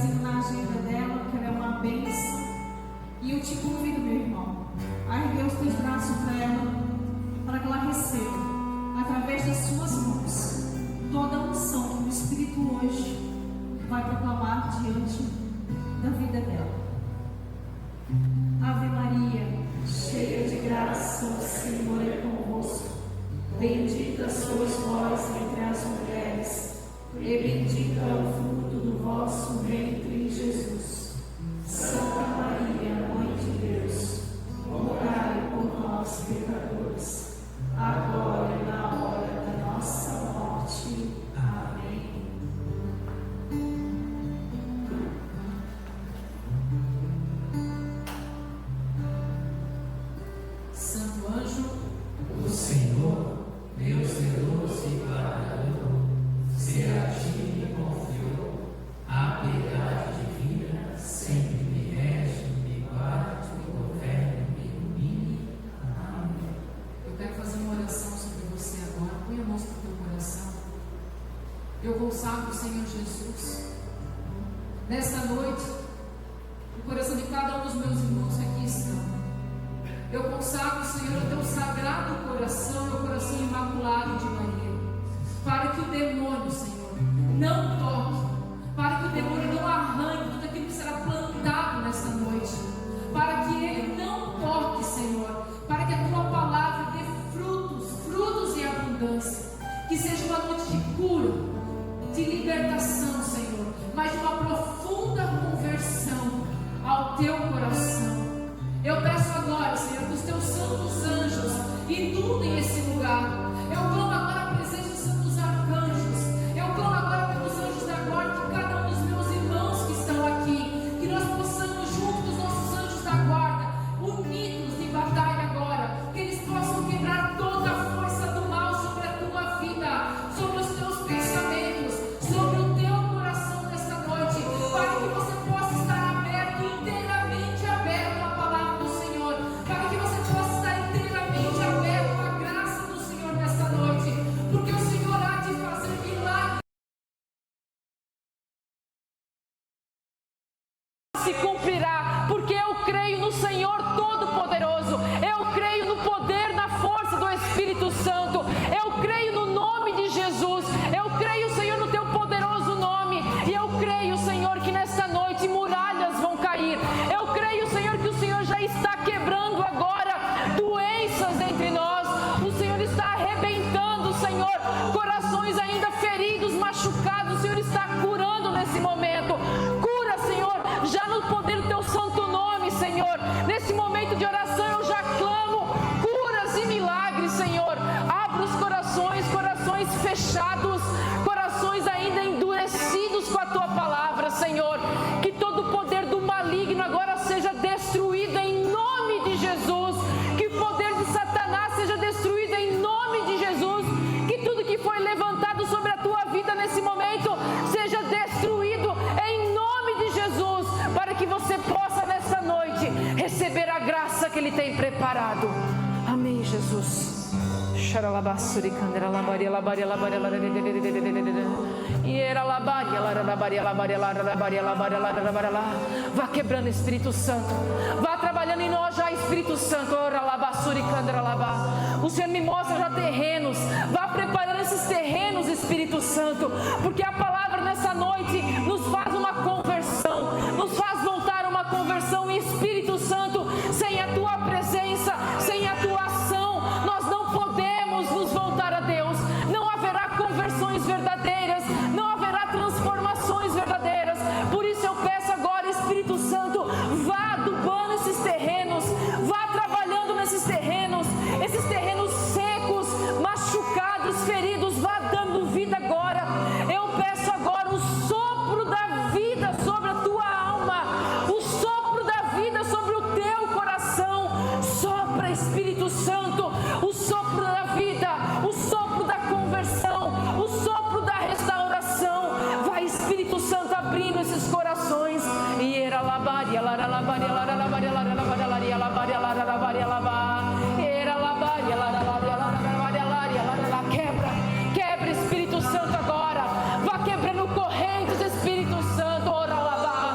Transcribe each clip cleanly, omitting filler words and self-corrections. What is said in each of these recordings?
trazendo na agenda dela, que ela é uma bênção. E eu te convido, meu irmão, a erguer os teus braços para ela, para que ela receba, através das suas mãos, toda a unção que o Espírito hoje vai proclamar diante da vida dela. Ave Maria, cheia de graça, o Senhor é convosco. Bendita sois vós entre as mulheres, e bendito é o fruto do vosso ventre, Jesus. Santa Maria, Mãe de Deus, rogai por nós, pecadores, agora e na hora da nossa morte. Amém. Santo anjo, o Senhor, Deus zeloso e guardador, se a ti me confiou a piedade divina, sempre me rege, me guarde, me governe, me ilumine. Amém. Eu quero fazer uma oração sobre você agora. Põe a mão sobre o teu coração. Eu consagro o Senhor Jesus nesta noite o coração de cada um dos meus irmãos que aqui estão. Eu consagro, Senhor, o teu sagrado coração, o coração imaculado de Maria, para que o demônio, Senhor, não toque, para que o demônio não arranque tudo aquilo que será plantado nesta noite, para que ele não toque, Senhor, para que a tua palavra dê frutos em abundância, que seja uma noite de cura, de libertação, Senhor, mas de uma profunda conversão ao teu coração. Eu peço agora, Senhor, que os teus santos anjos inundem esse lugar. Eu clamo agora a presença dos santos arcanjos. Eu clamo agora pelos anjos da guarda de cada um dos meus irmãos que estão aqui. Que nós possamos, junto com os nossos anjos da guarda, unidos em batalha agora. Que eles possam quebrar toda a força do mal sobre a tua vida, sobre os teus pensamentos, sobre o teu coração nesta noite. Para que você possa estar aberto, inteiramente aberto à palavra do Senhor, para que você possa estar inteiramente aberto à graça do Senhor nesta noite, porque o Senhor há de fazer milagres. Se cumprirá, porque eu creio no Senhor Todo-Poderoso, eu creio no poder, na força do Espírito Santo, eu creio no nome de Jesus, eu creio, Senhor, no teu poderoso nome, e eu creio, Senhor, que nesta noite muralhas vão cair. Eu creio, Senhor, que o Senhor já está quebrando agora doenças entre nós. O Senhor está arrebentando, Senhor, corações ainda feridos, machucados. O Senhor está curando nesse momento. Cura, Senhor, já no poder do teu santo nome, Senhor. Nesse momento de oração eu já clamo curas e milagres, Senhor. Abra os corações fechados, corações ainda endurecidos com a tua palavra, Senhor. Que todo o poder do maligno agora seja destruído em nome de Jesus. Que o poder de Satanás seja destruído em nome de Jesus. Que tudo que foi levantado sobre a tua vida nesse momento seja destruído em nome de Jesus, para que você possa nessa noite receber a graça que Ele tem preparado. Amém, Jesus. Vá quebrando, Espírito Santo. Vá trabalhando em nós já, Espírito Santo. O Senhor me mostra já terrenos. Vá preparando esses terrenos, Espírito Santo, porque a palavra nessa noite nos faz uma conversão, nos faz voltar a uma conversão. E Espírito Santo, sem a tua presença, sem a tua ação, nós não podemos nos voltar a Deus. Não haverá conversões verdadeiras, não haverá transformações verdadeiras. Por isso eu peço agora, Espírito Santo, vá adubando esses terrenos, vá trabalhando nesses terrenos, esses terrenos secos, machucados, feridos, vá dando vida agora. Eu peço agora o sopro da vida sobre a tua alma, o sopro da vida sobre o teu coração. Sopra, Espírito Santo, o sopro da vida, o sopro da conversão, o sopro da restauração. Vai, Espírito Santo, abrindo esses corações. E era labaria, laralabaria, laralabaria, laralabaria, laralabaria, laralabaria, era labaria, laralabaria, laralabaria, laralabaria. Quebra, quebra, Espírito Santo, agora. Vá quebrando correntes, Espírito Santo. Ora labá.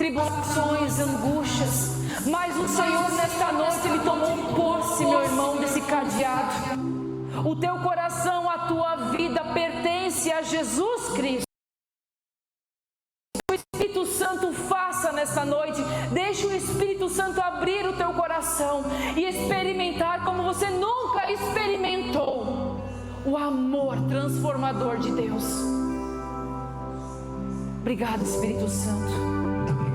tribulações, angústias, mas o Senhor nesta noite, Ele tomou posse, meu irmão, desse cadeado. O teu coração, a tua vida pertence a Jesus Cristo. O Espírito Santo faça nessa noite, deixe o Espírito Santo abrir o teu coração e experimentar como você nunca experimentou o amor transformador de Deus. Obrigado, Espírito Santo. Muito obrigado.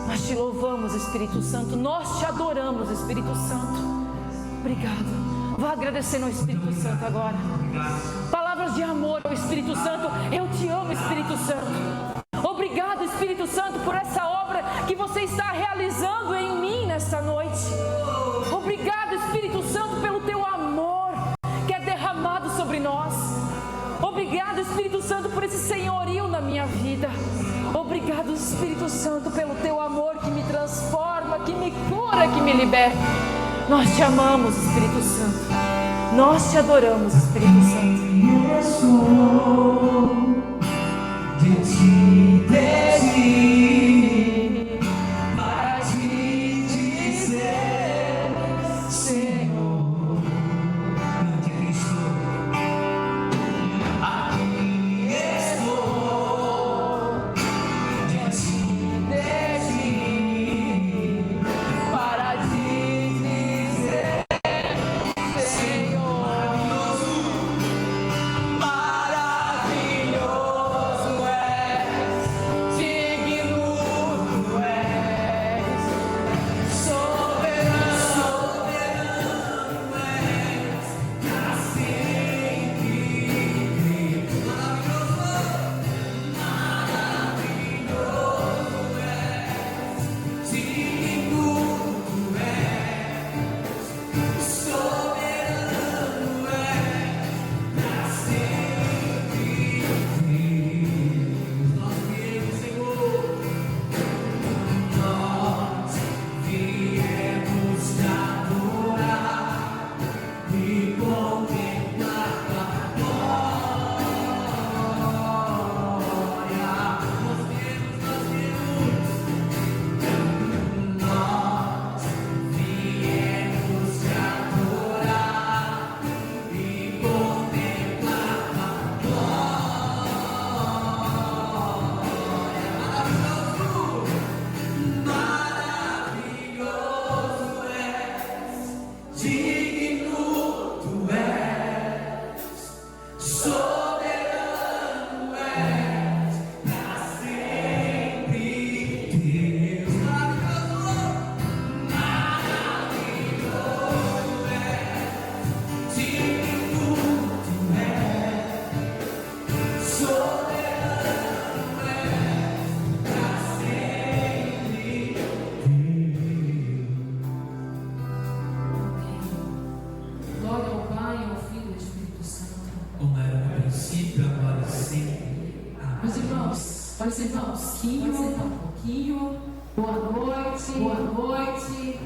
Nós te louvamos, Espírito Santo. Nós te adoramos, Espírito Santo. Obrigado. Vá agradecendo ao Espírito Santo agora. Palavras de amor ao Espírito Santo. Eu te amo, Espírito Santo. Obrigado, Espírito Santo, por essa obra que você está realizando em mim nesta noite. Obrigado, Espírito Santo, pelo teu amor que é derramado sobre nós. Obrigado, Espírito Santo, por esse senhorio na minha vida. Obrigado, Espírito Santo, pelo teu amor que me transforma, que me cura, que me liberta. Nós te amamos, Espírito Santo. Nós te adoramos, Espírito Santo. De te pedir para te dizer, Senhor, onde estou, aqui estou. De te pedir para te dizer, Senhor, maravilhoso és, digno tu és, soberano és, pra sempre. Maravilhoso és, digno tu és, soberano és, pra sempre. Nós viemos, Senhor, nós viemos te adorar e contemplar tua glória. Nós viemos, nós viemos te adorar e contemplar tua maravilhoso és, digno tu és, soberano és, pra sempre Deus. Maravilhoso és, digno tu és, soberano és, pra sempre. Glória ao Pai, ao Filho e ao Espírito Santo. Como era no princípio, agora e sempre. Meus irmãos, pode sentar um pouquinho. Boa noite, boa noite.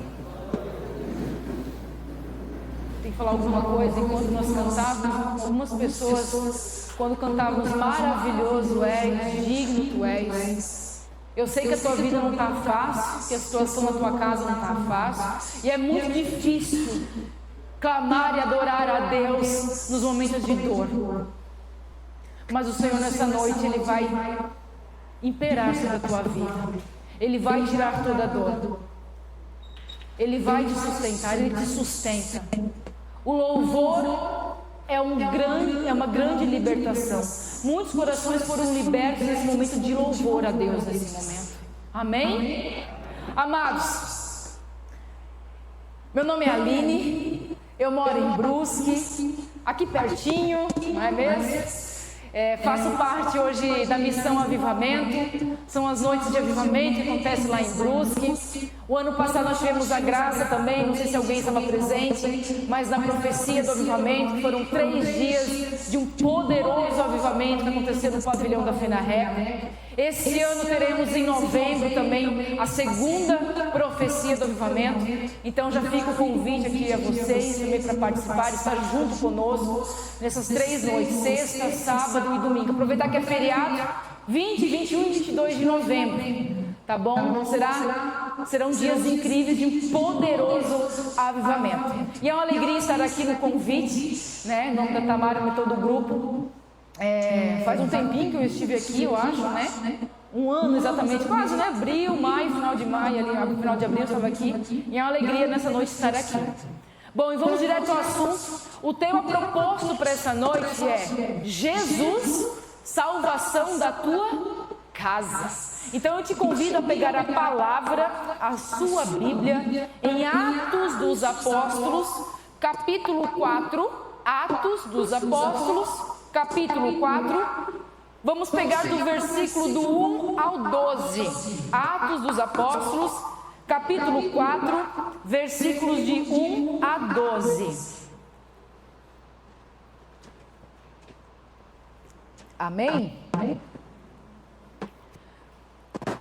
Tem que falar alguma coisa enquanto nós cantávamos. Algumas pessoas, quando cantávamos maravilhoso és, digno tu és. Eu sei que a tua vida não está fácil, que a situação na tua casa não está fácil, e é muito difícil clamar e adorar a Deus nos momentos de dor. Mas o Senhor nessa noite, Ele vai imperar sobre a tua vida. Ele vai tirar toda a dor. Ele vai te sustentar, Ele te sustenta. O louvor é uma grande libertação. Muitos corações foram libertos nesse momento de louvor a Deus nesse momento. Amém? Amados, meu nome é Aline, eu moro em Brusque, aqui pertinho, não é mesmo? Faço parte hoje da missão Avivamento. São as noites de avivamento que acontece lá em Brusque. O ano passado nós tivemos a graça também, não sei se alguém estava presente, mas na profecia do avivamento, foram 3 dias de um poderoso avivamento que aconteceu no pavilhão da FENARRECO. Esse ano teremos em novembro também a segunda profecia do avivamento. Então já fica o convite aqui a vocês também para participar, estar junto conosco nessas 3 noites, sexta, sábado e domingo. Aproveitar que é feriado, 20, 21 e 22 de novembro. tá bom? Serão dias incríveis de um poderoso avivamento. E é uma alegria estar aqui no convite, né? Em nome da Tamara e todo o grupo. Faz um tempinho que eu estive aqui, eu acho, né? Um ano exatamente, quase, né? Abril, maio, final de maio, ali, final de abril eu estava aqui. E é uma alegria nessa noite estar aqui. Bom, e vamos direto ao assunto. O tema proposto para essa noite é Jesus, salvação da tua casa. Então eu te convido a pegar a palavra, a sua Bíblia, em Atos dos Apóstolos, capítulo 4, Atos dos Apóstolos, capítulo 4, vamos pegar do versículo do 1 ao 12, Atos dos Apóstolos, capítulo 4, versículos de 1 a 12. Amém?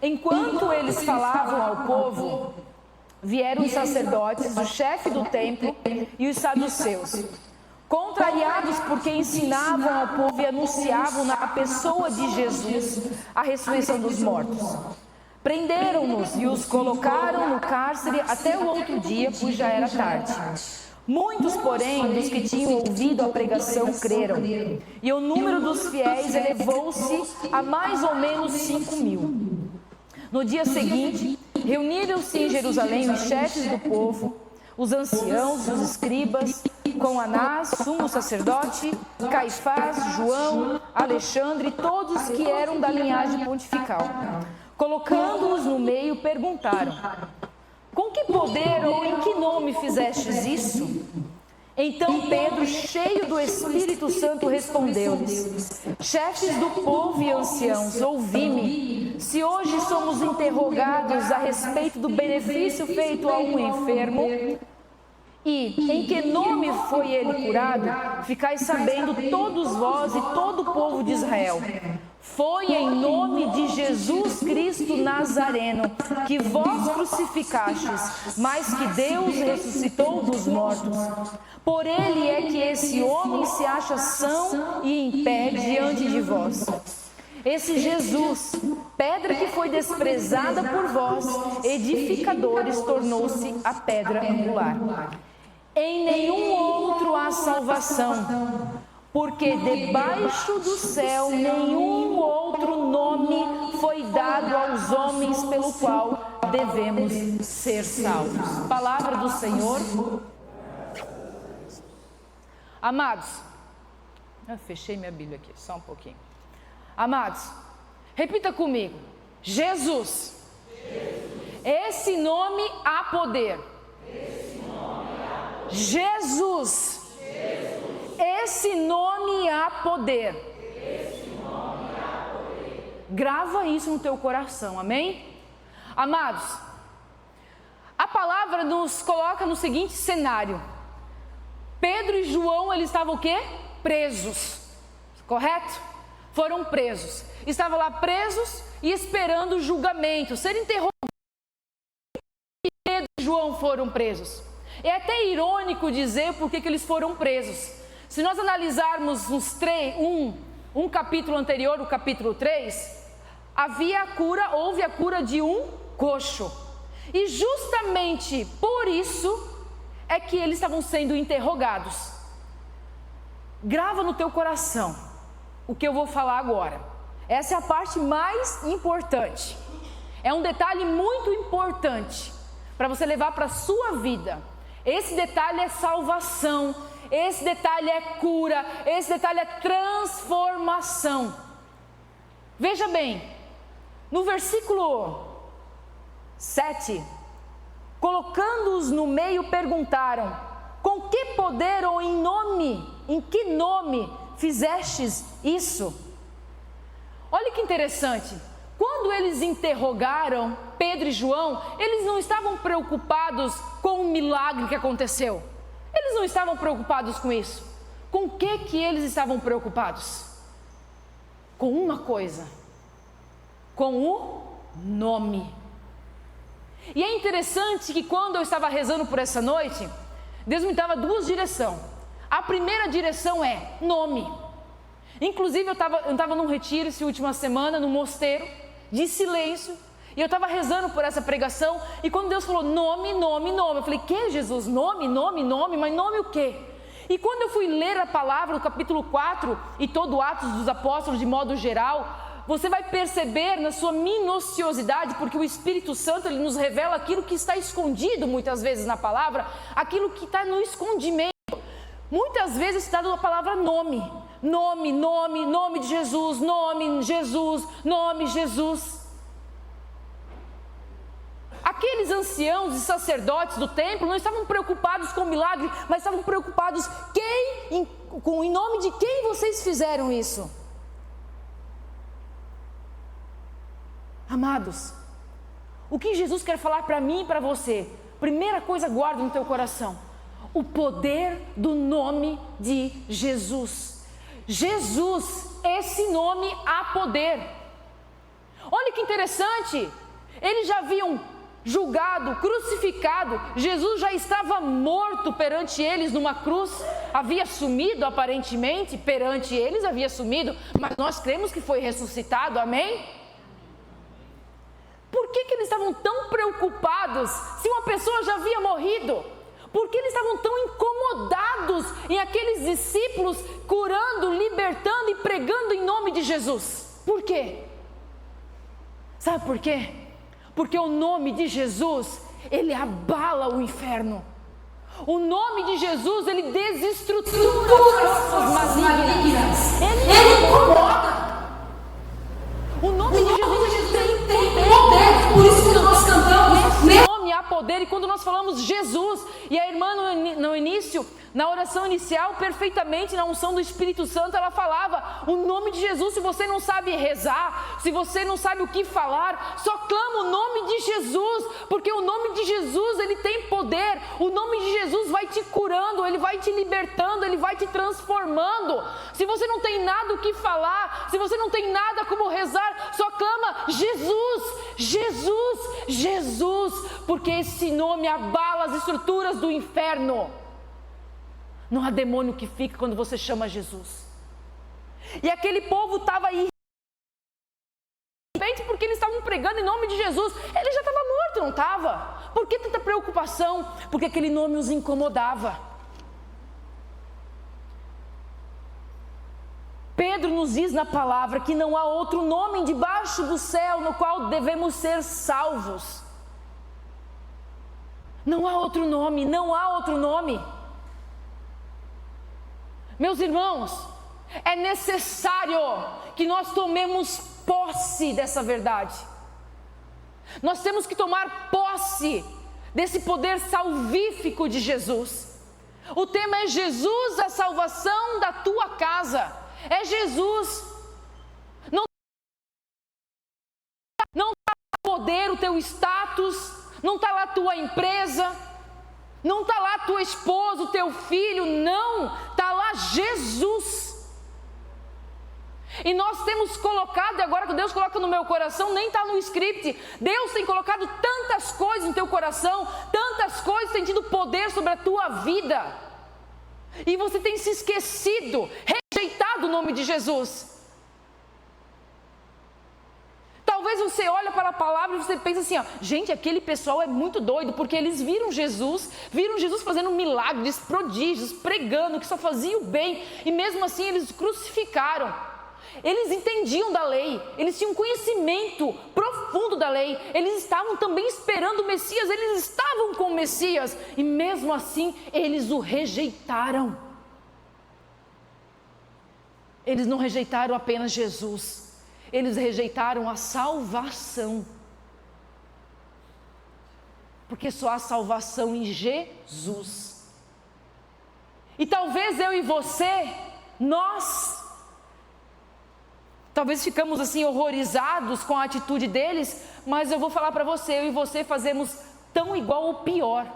Enquanto eles falavam ao povo, vieram os sacerdotes, o chefe do templo e os saduceus, contrariados porque ensinavam ao povo e anunciavam na pessoa de Jesus a ressurreição dos mortos. Prenderam-nos e os colocaram no cárcere até o outro dia, pois já era tarde. Muitos, porém, dos que tinham ouvido a pregação creram, e o número dos fiéis elevou-se a mais ou menos 5.000. No dia seguinte, reuniram-se em Jerusalém os chefes do povo, os anciãos, os escribas, com Anás, sumo sacerdote, Caifás, João, Alexandre, todos que eram da linhagem pontifical. Colocando-os no meio, perguntaram: com que poder ou em que nome fizestes isso? Então Pedro, cheio do Espírito Santo, respondeu-lhes: chefes do povo e anciãos, ouvi-me. Se hoje somos interrogados a respeito do benefício feito a um enfermo, e em que nome foi ele curado, ficais sabendo todos vós e todo o povo de Israel. Foi em nome de Jesus Cristo Nazareno que vós crucificastes, mas que Deus ressuscitou dos mortos. Por ele é que esse homem se acha são e em pé diante de vós. Esse Jesus, pedra que foi desprezada por vós, edificadores, tornou-se a pedra angular. Em nenhum outro há salvação, porque debaixo do céu nenhum outro nome foi dado aos homens pelo qual devemos ser salvos. Palavra do Senhor. Amados, eu fechei minha Bíblia aqui, só um pouquinho. Amados, repita comigo: Jesus. Esse nome há poder. Jesus. Esse nome há poder. Grava isso no teu coração, amém? Amados, a palavra nos coloca no seguinte cenário: Pedro e João, eles estavam o quê? Presos, correto? Foram presos, estavam lá presos e esperando o julgamento, ser interrogados. Pedro e João foram presos. É até irônico dizer por que eles foram presos. Se nós analisarmos um capítulo anterior, o capítulo 3, houve a cura de um coxo. E justamente por isso é que eles estavam sendo interrogados. Grava no teu coração o que eu vou falar agora. Essa é a parte mais importante. É um detalhe muito importante para você levar para a sua vida. Esse detalhe é salvação. Esse detalhe é cura, esse detalhe é transformação. Veja bem, no versículo 7, colocando-os no meio, perguntaram: com que poder ou em que nome fizestes isso? Olha que interessante, quando eles interrogaram Pedro e João, eles não estavam preocupados com o milagre que aconteceu. Eles não estavam preocupados com isso. Com o que eles estavam preocupados? Com uma coisa: com o nome. E é interessante que quando eu estava rezando por essa noite, Deus me dava duas direções. A primeira direção é nome. Inclusive eu estava num retiro essa última semana, num mosteiro, de silêncio, E eu estava rezando por essa pregação, e quando Deus falou nome, nome, nome, eu falei, que Jesus? Nome, nome, nome, mas nome o quê? E quando eu fui ler a palavra, no capítulo 4, e todo o Atos dos Apóstolos de modo geral, você vai perceber na sua minuciosidade, porque o Espírito Santo ele nos revela aquilo que está escondido muitas vezes na palavra, aquilo que está no escondimento. Muitas vezes está dando a palavra nome, nome, nome, nome de Jesus, nome Jesus, nome Jesus. Aqueles anciãos e sacerdotes do templo não estavam preocupados com o milagre, mas estavam preocupados em nome de quem vocês fizeram isso. Amados, o que Jesus quer falar para mim e para você? Primeira coisa, guarda no teu coração: o poder do nome de Jesus. Jesus, esse nome há poder. Olha que interessante, eles já haviam julgado, crucificado, Jesus já estava morto perante eles numa cruz, havia sumido aparentemente, perante eles havia sumido, mas nós cremos que foi ressuscitado, amém? Por que eles estavam tão preocupados se uma pessoa já havia morrido? Por que eles estavam tão incomodados em aqueles discípulos curando, libertando e pregando em nome de Jesus? Por quê? Sabe por quê? Porque o nome de Jesus, ele abala o inferno. O nome de Jesus, ele desestrutura as forças malignas. Ele incomoda. O nome de Jesus, ele tem poder. Por isso que nós cantamos, nesse nome há poder. E quando nós falamos Jesus, e a irmã no início, na oração inicial, perfeitamente, na unção do Espírito Santo, ela falava o nome de Jesus. Se você não sabe rezar, se você não sabe o que falar, só clama o nome de Jesus, porque o nome de Jesus, ele tem poder. O nome de Jesus vai te curando, ele vai te libertando, ele vai te transformando. Se você não tem nada o que falar, se você não tem nada como rezar, só clama Jesus, Jesus, Jesus, porque esse nome abala as estruturas do inferno. Não há demônio que fica quando você chama Jesus. E aquele povo estava aí, porque eles estavam pregando em nome de Jesus. Ele já estava morto, não estava? Por que tanta preocupação? Porque aquele nome os incomodava. Pedro nos diz na palavra que não há outro nome debaixo do céu no qual devemos ser salvos. Não há outro nome, não há outro nome. Meus irmãos, é necessário que nós tomemos posse dessa verdade. Nós temos que tomar posse desse poder salvífico de Jesus. O tema é Jesus, a salvação da tua casa. É Jesus. Não está o poder, o teu status, não está lá a tua empresa, não está lá tua esposa, o teu filho, não, está lá Jesus. E nós temos colocado, e agora que Deus coloca no meu coração, nem está no script, Deus tem colocado tantas coisas no teu coração, tantas coisas têm tido poder sobre a tua vida, e você tem se esquecido, rejeitado o nome de Jesus. Talvez você olhe para a palavra e você pense assim, ó, gente, aquele pessoal é muito doido, porque eles viram Jesus fazendo milagres, prodígios, pregando, que só fazia o bem, e mesmo assim eles crucificaram. Eles entendiam da lei, eles tinham conhecimento profundo da lei, eles estavam também esperando o Messias, eles estavam com o Messias, e mesmo assim eles o rejeitaram. Eles não rejeitaram apenas Jesus, eles rejeitaram a salvação, porque só há salvação em Jesus. E talvez eu e você, talvez ficamos assim horrorizados com a atitude deles, mas eu vou falar para você, eu e você fazemos tão igual ou pior.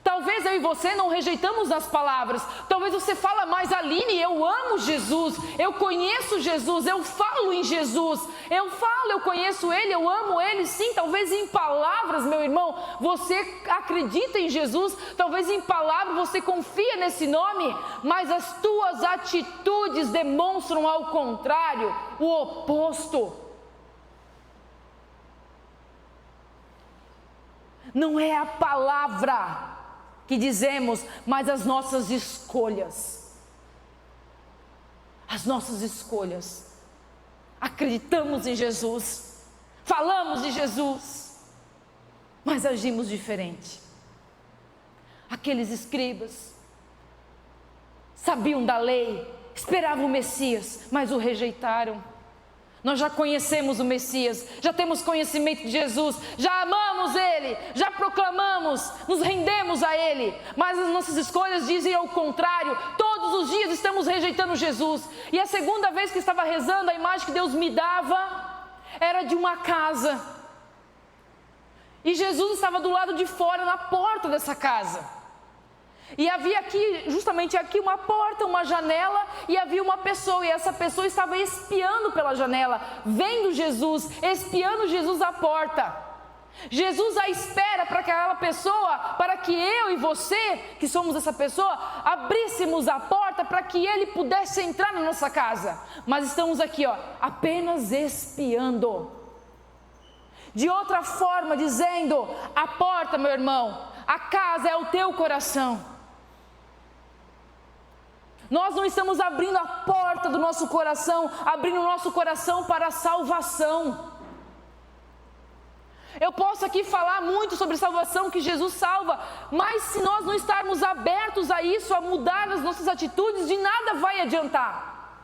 Talvez eu e você não rejeitamos as palavras, talvez você fala, mas Aline, eu amo Jesus, eu conheço Jesus, eu falo em Jesus, eu conheço Ele, eu amo Ele, sim, talvez em palavras, meu irmão, você acredita em Jesus, talvez em palavras você confia nesse nome, mas as tuas atitudes demonstram ao contrário, o oposto. Não é a palavra que dizemos, mas as nossas escolhas. As nossas escolhas. Acreditamos em Jesus, falamos de Jesus, mas agimos diferente. Aqueles escribas sabiam da lei, esperavam o Messias, mas o rejeitaram. Nós já conhecemos o Messias, já temos conhecimento de Jesus, já amamos Ele, já proclamamos, nos rendemos a Ele, mas as nossas escolhas dizem ao contrário. Todos os dias estamos rejeitando Jesus. E a segunda vez que estava rezando, a imagem que Deus me dava era de uma casa, e Jesus estava do lado de fora, na porta dessa casa. E havia aqui, justamente aqui, uma porta, uma janela, e havia uma pessoa, e essa pessoa estava espiando pela janela, vendo Jesus, espiando Jesus à porta. Jesus a espera para aquela pessoa, para que eu e você, que somos essa pessoa, abríssemos a porta para que ele pudesse entrar na nossa casa. Mas estamos aqui, apenas espiando. De outra forma, dizendo: a porta, meu irmão, a casa é o teu coração. Nós não estamos abrindo a porta do nosso coração, abrindo o nosso coração para a salvação. Eu posso aqui falar muito sobre salvação, que Jesus salva, mas se nós não estarmos abertos a isso, a mudar as nossas atitudes, de nada vai adiantar.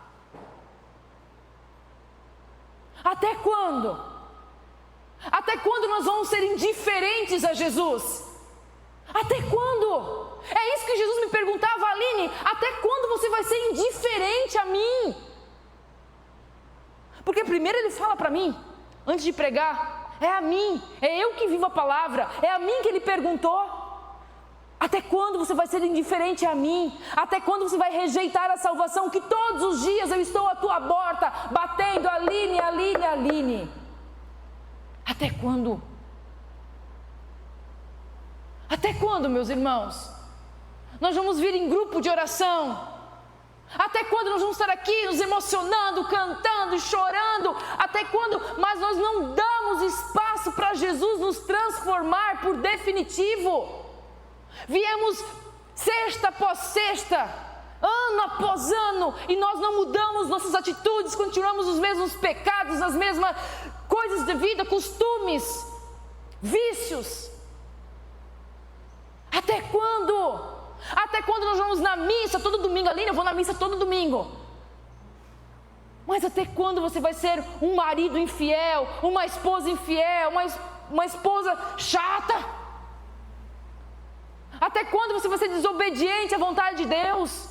Até quando? Até quando nós vamos ser indiferentes a Jesus? Até quando? É isso que Jesus me perguntava: Aline, até quando você vai ser indiferente a mim? Porque primeiro ele fala para mim, antes de pregar, é a mim, é eu que vivo a palavra, é a mim que ele perguntou. Até quando você vai ser indiferente a mim? Até quando você vai rejeitar a salvação que todos os dias eu estou à tua porta, batendo: Aline, Aline, Aline? Até quando? Até quando, meus irmãos? Nós vamos vir em grupo de oração? Até quando nós vamos estar aqui nos emocionando, cantando e chorando? Até quando? Mas nós não damos espaço para Jesus nos transformar por definitivo. Viemos sexta após sexta, ano após ano, e nós não mudamos nossas atitudes, continuamos os mesmos pecados, as mesmas coisas de vida, costumes, vícios. Até quando? Até quando nós vamos na missa todo domingo? Aline, eu vou na missa todo domingo. Mas até quando você vai ser um marido infiel, uma esposa infiel, uma esposa chata? Até quando você vai ser desobediente à vontade de Deus?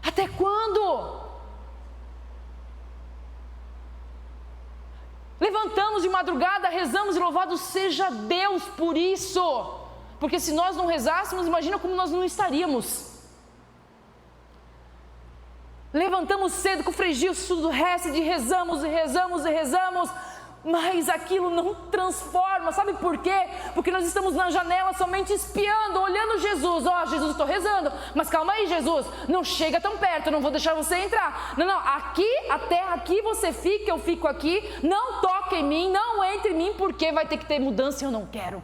Até quando? Levantamos de madrugada, rezamos e louvado seja Deus por isso. Porque se nós não rezássemos, imagina como nós não estaríamos. Levantamos cedo com o frigio, tudo resta, e rezamos e rezamos e rezamos, mas aquilo não transforma. Sabe por quê? Porque nós estamos na janela somente espiando, olhando Jesus. Jesus, eu estou rezando, mas calma aí, Jesus, não chega tão perto, eu não vou deixar você entrar. Não, aqui, até aqui você fica, eu fico aqui, não toque em mim, não entre em mim, porque vai ter que ter mudança e eu não quero.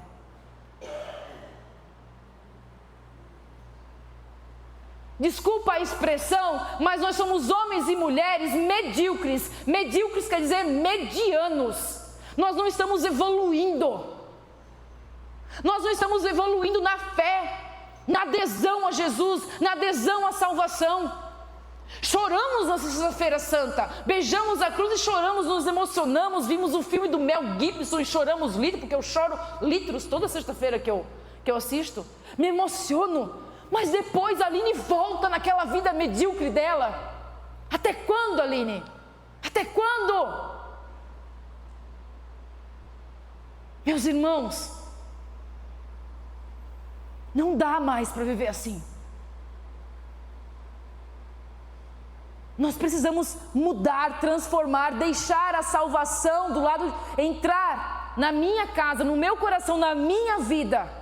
Desculpa a expressão, mas nós somos homens e mulheres medíocres. Medíocres quer dizer medianos. Nós não estamos evoluindo. Nós não estamos evoluindo na fé, na adesão a Jesus, na adesão à salvação. Choramos na Sexta-feira Santa, beijamos a cruz e choramos, nos emocionamos. Vimos o filme do Mel Gibson e choramos litros, porque eu choro litros toda sexta-feira que eu assisto. Me emociono. Mas depois a Aline volta naquela vida medíocre dela. Até quando, Aline? Até quando? Meus irmãos, não dá mais para viver assim. Nós precisamos mudar, transformar, deixar a salvação do lado, entrar na minha casa, no meu coração, na minha vida.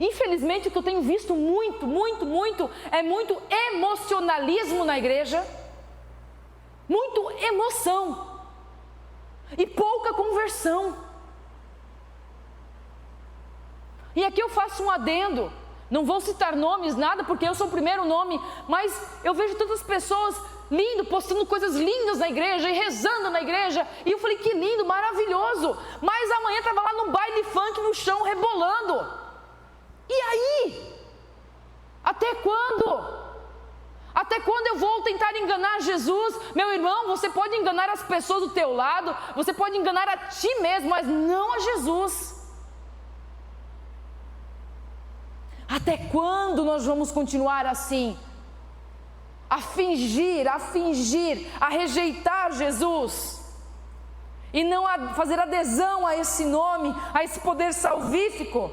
Infelizmente, o que eu tenho visto muito é muito emocionalismo na igreja, muito emoção. e pouca conversão. E aqui eu faço um adendo, não vou citar nomes, nada, porque eu sou o primeiro nome, mas eu vejo tantas pessoas postando coisas lindas na igreja e rezando na igreja, e eu falei, que lindo, maravilhoso, mas amanhã estava lá no baile funk no chão rebolando. E aí? Até quando? Até quando eu vou tentar enganar Jesus? Meu irmão, você pode enganar as pessoas do teu lado, você pode enganar a ti mesmo, mas não a Jesus. Até quando nós vamos continuar assim? A fingir, a rejeitar Jesus, e não a fazer adesão a esse nome, a esse poder salvífico.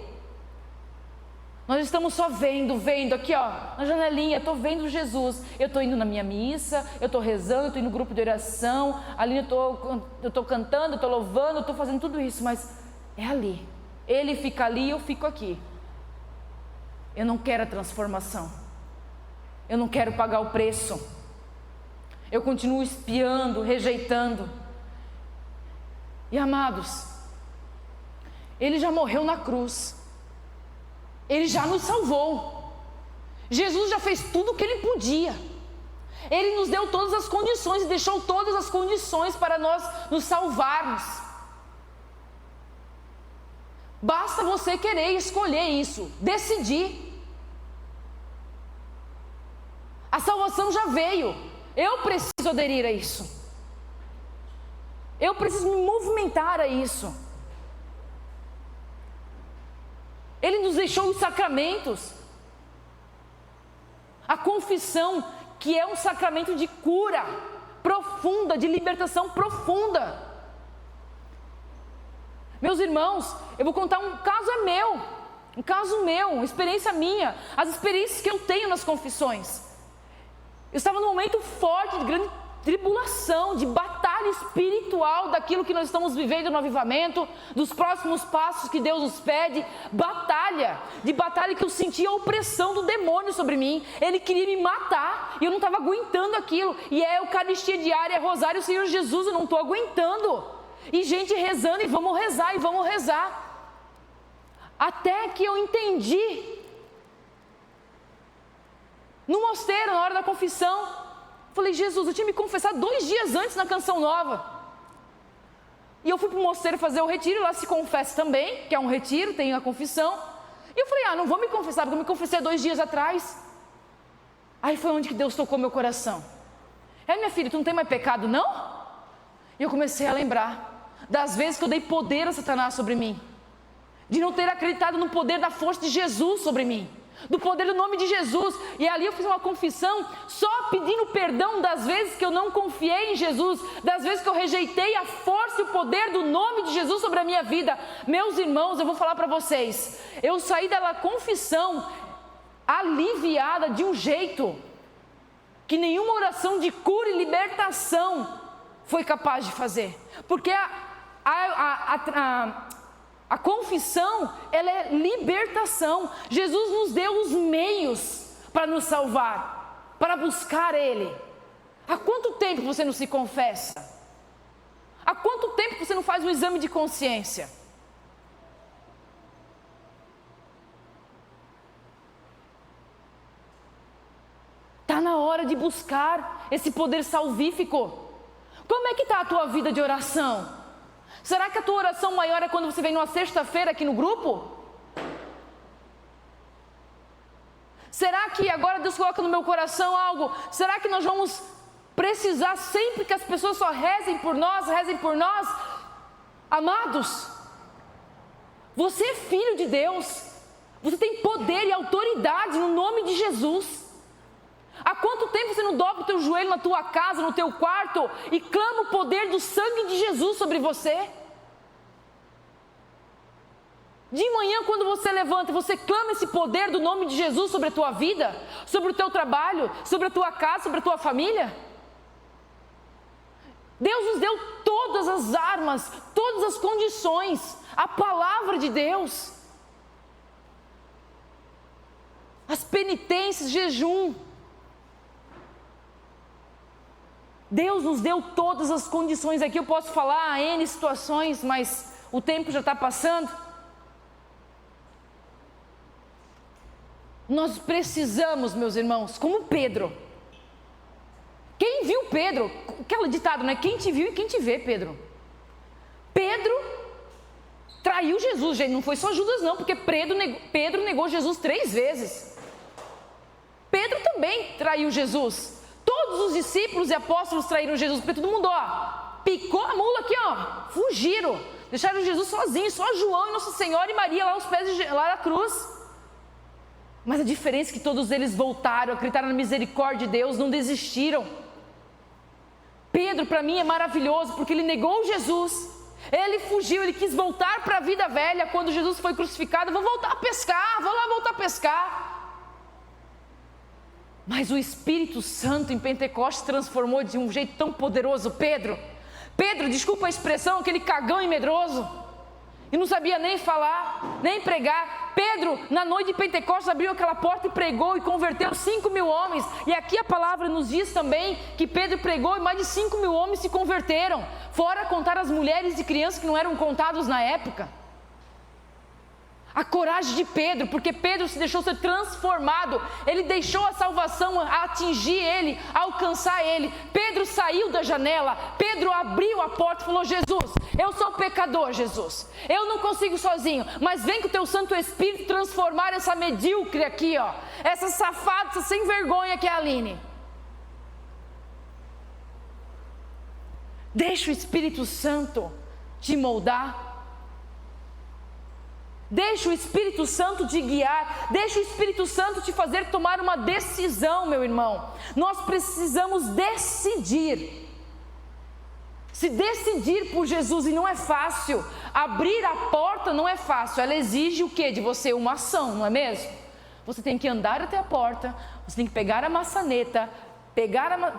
Nós estamos só vendo aqui ó, na janelinha, eu estou vendo Jesus, eu estou indo na minha missa, eu estou rezando, eu estou indo no grupo de oração, ali eu estou cantando, eu estou louvando, eu estou fazendo tudo isso, mas é ali, ele fica ali, eu fico aqui. Eu não quero a transformação, eu não quero pagar o preço, eu continuo espiando, rejeitando. E amados, ele já morreu na cruz, ele já nos salvou, Jesus já fez tudo o que ele podia, ele nos deu todas as condições e deixou todas as condições para nós nos salvarmos. Basta você querer escolher isso, decidir. A salvação já veio, eu preciso aderir a isso, eu preciso me movimentar a isso. Ele nos deixou os sacramentos, a confissão, que é um sacramento de cura profunda, de libertação profunda. Meus irmãos, eu vou contar um caso meu, uma experiência minha, as experiências que eu tenho nas confissões. Eu estava num momento forte, de grande tribulação, de batalha espiritual, daquilo que nós estamos vivendo no avivamento, dos próximos passos que Deus nos pede, batalha que eu sentia a opressão do demônio sobre mim, ele queria me matar, e eu não estava aguentando aquilo, e é Eucaristia diária, é Rosário, Senhor Jesus, eu não estou aguentando, e gente rezando, e vamos rezar, até que eu entendi, no mosteiro, na hora da confissão, falei, Jesus, eu tinha me confessado 2 dias antes na Canção Nova, e eu fui para o mosteiro fazer o retiro, lá se confessa também, que é um retiro, tem a confissão, e eu falei, não vou me confessar, porque eu me confessei 2 dias atrás. Aí foi onde que Deus tocou meu coração. Minha filha, tu não tem mais pecado não? E eu comecei a lembrar das vezes que eu dei poder a Satanás sobre mim, de não ter acreditado no poder da força de Jesus sobre mim, do poder do nome de Jesus. E ali eu fiz uma confissão, só pedindo perdão das vezes que eu não confiei em Jesus, das vezes que eu rejeitei a força e o poder do nome de Jesus sobre a minha vida. Meus irmãos, eu vou falar para vocês, eu saí daquela confissão aliviada de um jeito que nenhuma oração de cura e libertação foi capaz de fazer, porque a confissão, ela é libertação. Jesus nos deu os meios para nos salvar, para buscar Ele. Há quanto tempo você não se confessa? Há quanto tempo você não faz um exame de consciência? Está na hora de buscar esse poder salvífico. Como é que está a tua vida de oração? Será que a tua oração maior é quando você vem numa sexta-feira aqui no grupo? Será que agora Deus coloca no meu coração algo? Será que nós vamos precisar sempre que as pessoas só rezem por nós? Amados, você é filho de Deus, você tem poder e autoridade no nome de Jesus. Há quanto tempo você não dobra o teu joelho na tua casa, no teu quarto, e clama o poder do sangue de Jesus sobre você? De manhã, quando você levanta, você clama esse poder do nome de Jesus sobre a tua vida, sobre o teu trabalho, sobre a tua casa, sobre a tua família? Deus nos deu todas as armas, todas as condições, a palavra de Deus, as penitências, jejum. Deus nos deu todas as condições. Aqui eu posso falar N situações, mas o tempo já está passando. Nós precisamos, meus irmãos, como Pedro. Quem viu Pedro? Aquele ditado, né? Quem te viu e quem te vê, Pedro. Pedro traiu Jesus, gente. Não foi só Judas não, porque Pedro negou Jesus 3 vezes. Pedro também traiu Jesus. Todos os discípulos e apóstolos traíram Jesus, porque todo mundo, picou a mula aqui, fugiram. Deixaram Jesus sozinho, só João e Nossa Senhora e Maria lá aos pés lá na cruz. Mas a diferença é que todos eles voltaram, acreditaram na misericórdia de Deus, não desistiram. Pedro para mim é maravilhoso, porque ele negou Jesus, ele fugiu, ele quis voltar para a vida velha. Quando Jesus foi crucificado, vou voltar a pescar, vou lá voltar a pescar. Mas o Espírito Santo em Pentecostes transformou de um jeito tão poderoso Pedro, desculpa a expressão, aquele cagão e medroso, e não sabia nem falar, nem pregar. Pedro, na noite de Pentecostes, abriu aquela porta e pregou e converteu 5.000 homens. E aqui a palavra nos diz também que Pedro pregou e mais de 5.000 homens se converteram, fora contar as mulheres e crianças que não eram contados na época. A coragem de Pedro, porque Pedro se deixou ser transformado, ele deixou a salvação atingir ele, alcançar ele. Pedro saiu da janela, Pedro abriu a porta e falou: Jesus, eu sou pecador, Jesus, eu não consigo sozinho, mas vem com o teu Santo Espírito transformar essa medíocre aqui, essa safada, essa sem vergonha que é a Aline. Deixa o Espírito Santo te moldar. Deixa o Espírito Santo te guiar, deixa o Espírito Santo te fazer tomar uma decisão, meu irmão. Nós precisamos decidir, se decidir por Jesus, e não é fácil. Abrir a porta não é fácil, ela exige o que de você? Uma ação, não é mesmo? Você tem que andar até a porta, você tem que pegar a maçaneta,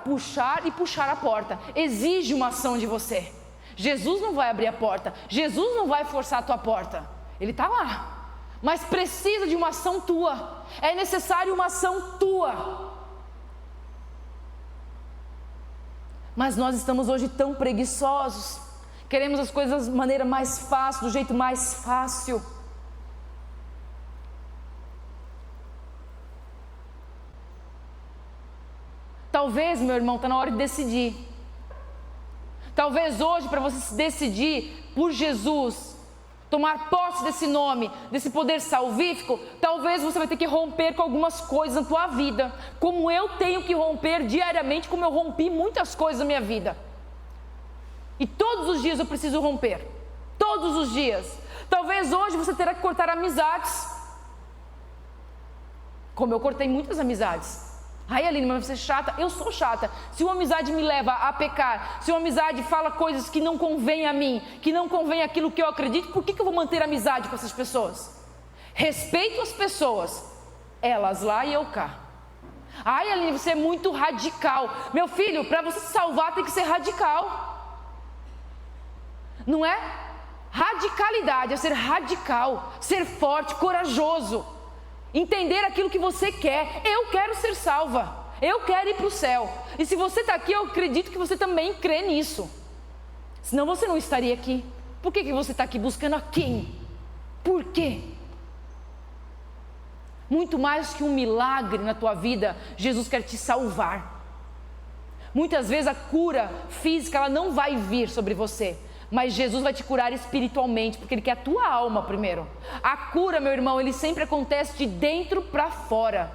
puxar a porta, exige uma ação de você. Jesus não vai abrir a porta, Jesus não vai forçar a tua porta. Ele está lá, mas precisa de uma ação tua, é necessário uma ação tua. Mas nós estamos hoje tão preguiçosos, queremos as coisas de maneira mais fácil, do jeito mais fácil. Talvez, meu irmão, está na hora de decidir. Talvez hoje, para você se decidir por Jesus, tomar posse desse nome, desse poder salvífico, talvez você vai ter que romper com algumas coisas na tua vida, como eu tenho que romper diariamente, como eu rompi muitas coisas na minha vida. E todos os dias eu preciso romper, todos os dias. Talvez hoje você terá que cortar amizades, como eu cortei muitas amizades. Ai, Aline, mas você é chata. Eu sou chata. Se uma amizade me leva a pecar, se uma amizade fala coisas que não convém a mim, que não convém aquilo que eu acredito, por que eu vou manter amizade com essas pessoas? Respeito as pessoas, elas lá e eu cá. Ai, Aline, você é muito radical. Meu filho, para você se salvar tem que ser radical. Não é? Radicalidade é ser radical, ser forte, corajoso. Entender aquilo que você quer. Eu quero ser salva, eu quero ir para o céu. E se você está aqui, eu acredito que você também crê nisso. Senão você não estaria aqui. Por que você está aqui buscando a quem? Por quê? Muito mais que um milagre na tua vida, Jesus quer te salvar. Muitas vezes a cura física ela não vai vir sobre você, mas Jesus vai te curar espiritualmente, porque Ele quer a tua alma primeiro. A cura, meu irmão, ele sempre acontece de dentro para fora.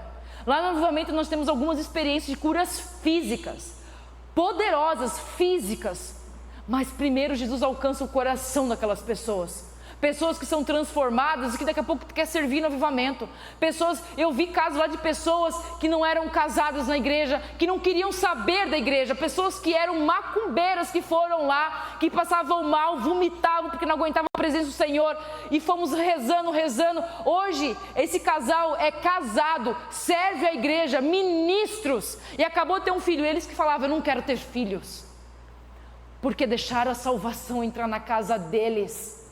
Lá no Avivamento nós temos algumas experiências de curas físicas, poderosas, físicas. Mas primeiro Jesus alcança o coração daquelas pessoas. Pessoas que são transformadas e que daqui a pouco quer servir no avivamento. Eu vi casos lá de pessoas que não eram casadas na igreja, que não queriam saber da igreja, pessoas que eram macumbeiras que foram lá, que passavam mal, vomitavam porque não aguentavam a presença do Senhor, e fomos rezando. Hoje esse casal é casado, serve a igreja, ministros, e acabou de ter um filho. Eles que falavam: eu não quero ter filhos, porque deixaram a salvação entrar na casa deles.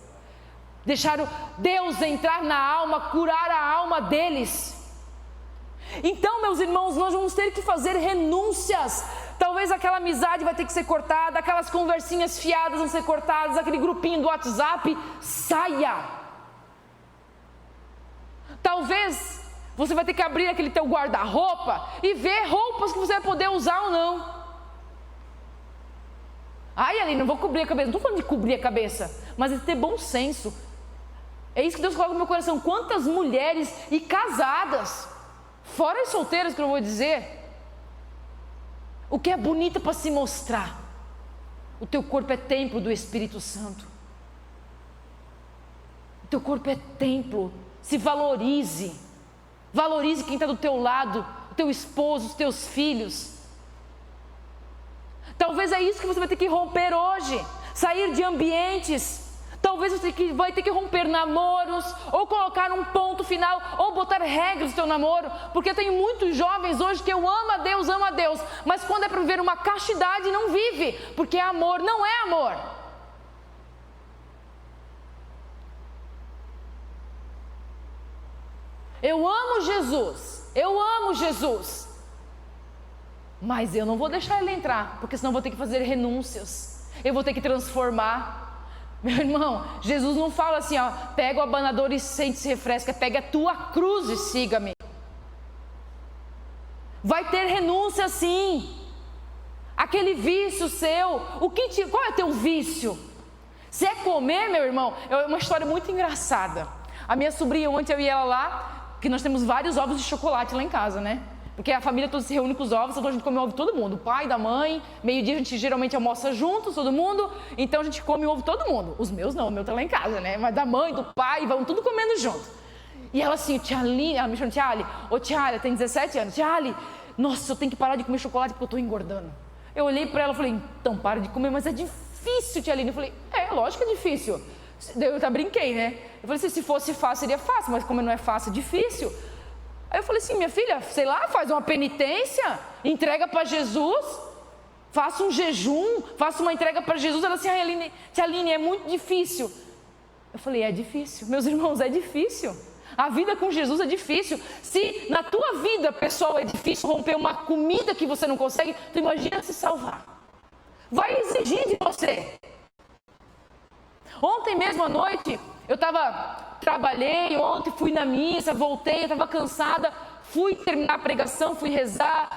Deixaram Deus entrar na alma, curar a alma deles. Então, meus irmãos, nós vamos ter que fazer renúncias Talvez aquela amizade vai ter que ser cortada, aquelas conversinhas fiadas vão ser cortadas, aquele grupinho do WhatsApp, saia. Talvez você vai ter que abrir aquele teu guarda-roupa e ver roupas que você vai poder usar ou não. Ai, Aline, não vou cobrir a cabeça. Não estou falando de cobrir a cabeça, mas de ter bom senso. É isso que Deus coloca no meu coração. Quantas mulheres e casadas, fora as solteiras que eu vou dizer, o que é bonita para se mostrar. O teu corpo é templo do Espírito Santo. O teu corpo é templo. Se valorize. Valorize quem está do teu lado, o teu esposo, os teus filhos. Talvez é isso que você vai ter que romper hoje. Sair de ambientes. Talvez você vai ter que romper namoros, ou colocar um ponto final, ou botar regras no teu namoro. Porque eu tenho muitos jovens hoje que eu amo a Deus, mas quando é para viver uma castidade não vive, porque amor não é amor. Eu amo Jesus, mas eu não vou deixar ele entrar, porque senão eu vou ter que fazer renúncias, eu vou ter que transformar. Meu irmão, Jesus não fala assim, ó, pega o abanador e sente-se refresca, pega a tua cruz e siga-me. Vai ter renúncia sim. Aquele vício seu, qual é teu vício? Se é comer, meu irmão, é uma história muito engraçada. A minha sobrinha, ontem eu e ela lá, que nós temos vários ovos de chocolate lá em casa, né? Porque a família toda se reúne com os ovos, então a gente come ovo todo mundo, o pai, da mãe, meio-dia a gente geralmente almoça juntos, todo mundo, então a gente come ovo todo mundo. Os meus não, o meu tá lá em casa, né? Mas da mãe, do pai, vamos tudo comendo junto. E ela assim, tia Aline, ela me chama tia Ali, tia Ali, tem 17 anos, tia Ali, nossa, eu tenho que parar de comer chocolate porque eu tô engordando. Eu olhei para ela e falei, então para de comer, mas é difícil, tia Aline. Eu falei, lógico que é difícil. Eu até brinquei, né? Eu falei, se fosse fácil seria fácil, mas como não é fácil, é difícil. Aí eu falei assim, minha filha, sei lá, faz uma penitência, entrega para Jesus, faça um jejum, faça uma entrega para Jesus. Ela assim, tia Aline, é muito difícil. Eu falei, é difícil, meus irmãos, é difícil. A vida com Jesus é difícil. Se na tua vida, pessoal, é difícil romper uma comida que você não consegue, tu imagina se salvar. Vai exigir de você. Ontem mesmo à noite, trabalhei, ontem fui na missa, voltei, eu estava cansada, fui terminar a pregação, fui rezar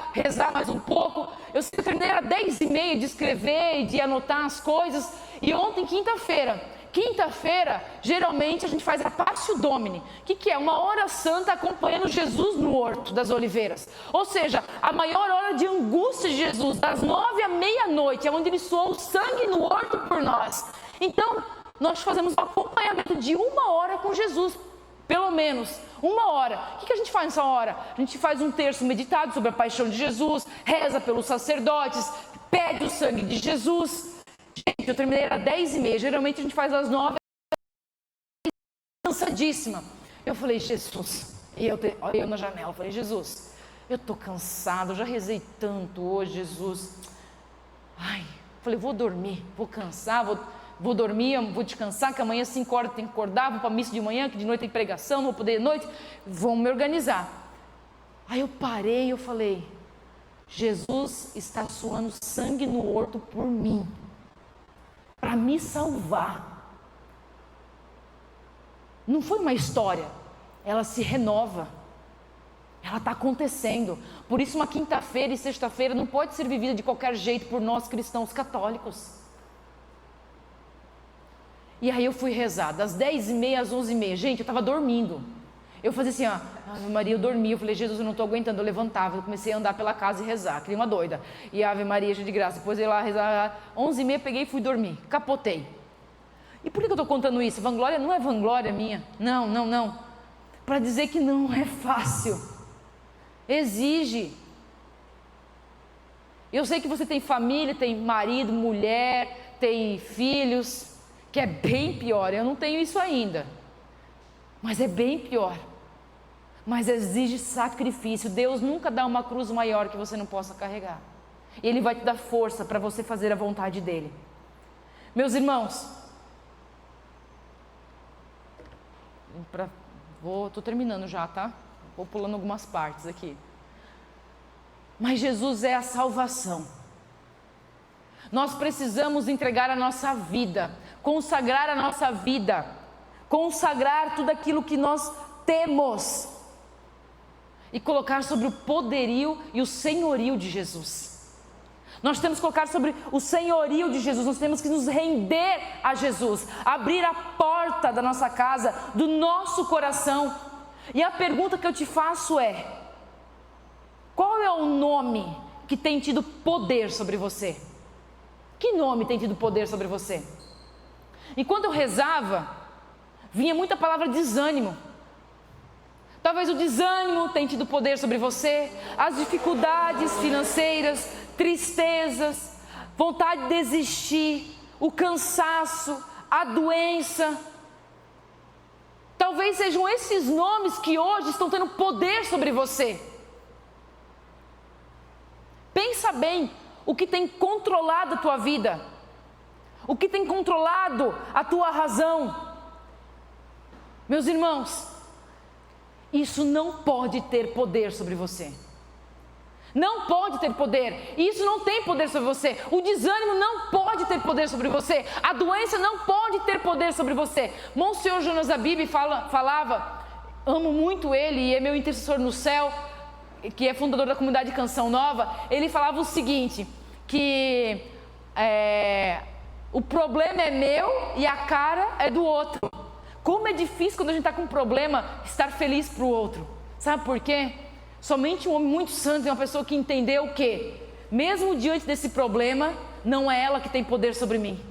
mais um pouco. Eu terminei às 10h30 de escrever e de anotar as coisas. E ontem, quinta-feira, geralmente a gente faz a Passio Domini, que é uma hora santa acompanhando Jesus no Horto das Oliveiras. Ou seja, a maior hora de angústia de Jesus, das 9 à meia-noite, é onde ele suou o sangue no horto por nós. Então, nós fazemos um acompanhamento de 1 hora com Jesus, pelo menos 1 hora. O que a gente faz nessa hora? A gente faz um terço meditado sobre a paixão de Jesus, reza pelos sacerdotes, pede o sangue de Jesus. Gente, eu terminei às 10h30, geralmente a gente faz às 9h, cansadíssima. Eu falei, Jesus, e eu na janela, eu falei, Jesus, eu tô cansado, eu já rezei tanto hoje, Jesus. Falei, vou dormir, vou cansar, vou dormir, vou descansar, que amanhã às 5 horas tem que acordar, vou para a missa de manhã, que de noite tem pregação, não vou poder de noite, vou me organizar. Aí eu parei, eu falei, Jesus está suando sangue no horto por mim, para me salvar. Não foi uma história, ela se renova, ela está acontecendo. Por isso uma quinta-feira e sexta-feira não pode ser vivida de qualquer jeito por nós cristãos católicos. E aí eu fui rezar, das 10h30 às 11h30. Gente, eu estava dormindo. Eu fazia assim, Ave Maria, eu dormi. Eu falei, Jesus, eu não estou aguentando. Eu levantava, eu comecei a andar pela casa e rezar, que nem uma doida. E Ave Maria, cheia de graça. Depois eu ia lá rezar, 11h30, peguei e fui dormir. Capotei. E por que eu estou contando isso? Vanglória não é vanglória minha. Não. Para dizer que não é fácil. Exige. Eu sei que você tem família, tem marido, mulher, tem filhos, que é bem pior. Eu não tenho isso ainda, mas é bem pior. Mas exige sacrifício. Deus nunca dá uma cruz maior que você não possa carregar. Ele vai te dar força para você fazer a vontade dele. Meus irmãos, estou terminando já, tá? Vou pulando algumas partes aqui. Mas Jesus é a salvação. Nós precisamos entregar a nossa vida, consagrar a nossa vida, consagrar tudo aquilo que nós temos e colocar sobre o poderio e o senhorio de Jesus. Nós temos que colocar sobre o senhorio de Jesus, nós temos que nos render a Jesus, abrir a porta da nossa casa, do nosso coração. E a pergunta que eu te faço é: qual é o nome que tem tido poder sobre você? Que nome tem tido poder sobre você? E quando eu rezava, vinha muita palavra desânimo. Talvez o desânimo tenha tido poder sobre você, as dificuldades financeiras, tristezas, vontade de desistir, o cansaço, a doença. Talvez sejam esses nomes que hoje estão tendo poder sobre você. Pensa bem o que tem controlado a tua vida, o que tem controlado a tua razão. Meus irmãos, isso não pode ter poder sobre você. Não pode ter poder. Isso não tem poder sobre você. O desânimo não pode ter poder sobre você. A doença não pode ter poder sobre você. Monsenhor Jonas Abib falava, amo muito ele e é meu intercessor no céu, que é fundador da comunidade Canção Nova. Ele falava o seguinte, que o problema é meu e a cara é do outro. Como é difícil quando a gente está com um problema estar feliz para o outro. Sabe por quê? Somente um homem muito santo é uma pessoa que entendeu que, mesmo diante desse problema, não é ela que tem poder sobre mim,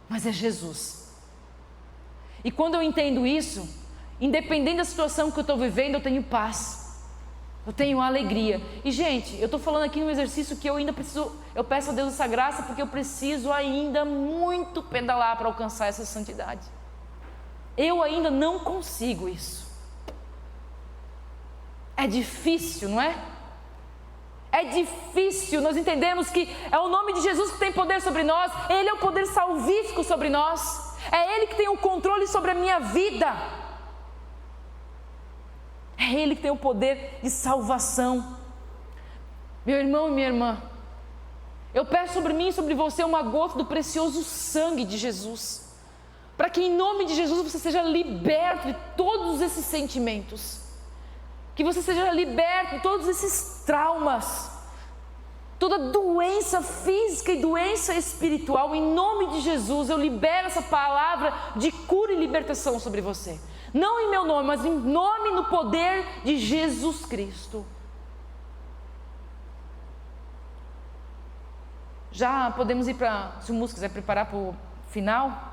mas é Jesus. E quando eu entendo isso, independente da situação que eu estou vivendo, eu tenho paz, eu tenho alegria. E gente, eu estou falando aqui num exercício que eu ainda preciso, eu peço a Deus essa graça, porque eu preciso ainda muito pedalar para alcançar essa santidade. Eu ainda não consigo isso. É difícil, não é? É difícil. Nós entendemos que é o nome de Jesus que tem poder sobre nós. Ele é o poder salvífico sobre nós. É Ele que tem o controle sobre a minha vida. É Ele que tem o poder de salvação. Meu irmão e minha irmã, eu peço sobre mim e sobre você uma gota do precioso sangue de Jesus, para que em nome de Jesus você seja liberto de todos esses sentimentos, que você seja liberto de todos esses traumas, toda doença física e doença espiritual. Em nome de Jesus eu libero essa palavra de cura e libertação sobre você, não em meu nome, mas em nome, no poder de Jesus Cristo. Já podemos ir para, se o músico quiser preparar para o final.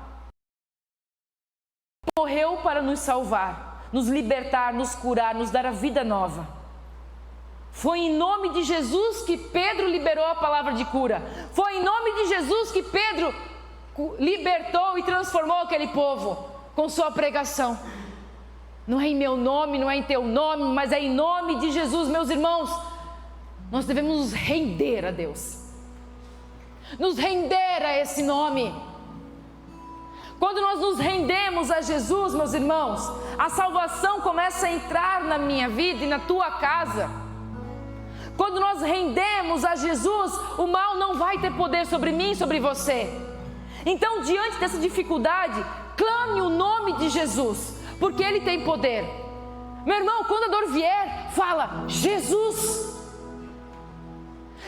Morreu para nos salvar, nos libertar, nos curar, nos dar a vida nova. Foi em nome de Jesus que Pedro liberou a palavra de cura. Foi em nome de Jesus que Pedro libertou e transformou aquele povo com sua pregação. Não é em meu nome, não é em teu nome, mas é em nome de Jesus. Meus irmãos, nós devemos nos render a Deus, nos render a esse nome. Quando nós nos rendemos a Jesus, meus irmãos, a salvação começa a entrar na minha vida e na tua casa. Quando nós rendemos a Jesus, o mal não vai ter poder sobre mim e sobre você. Então, diante dessa dificuldade, clame o nome de Jesus, porque Ele tem poder. Meu irmão, quando a dor vier, fala Jesus.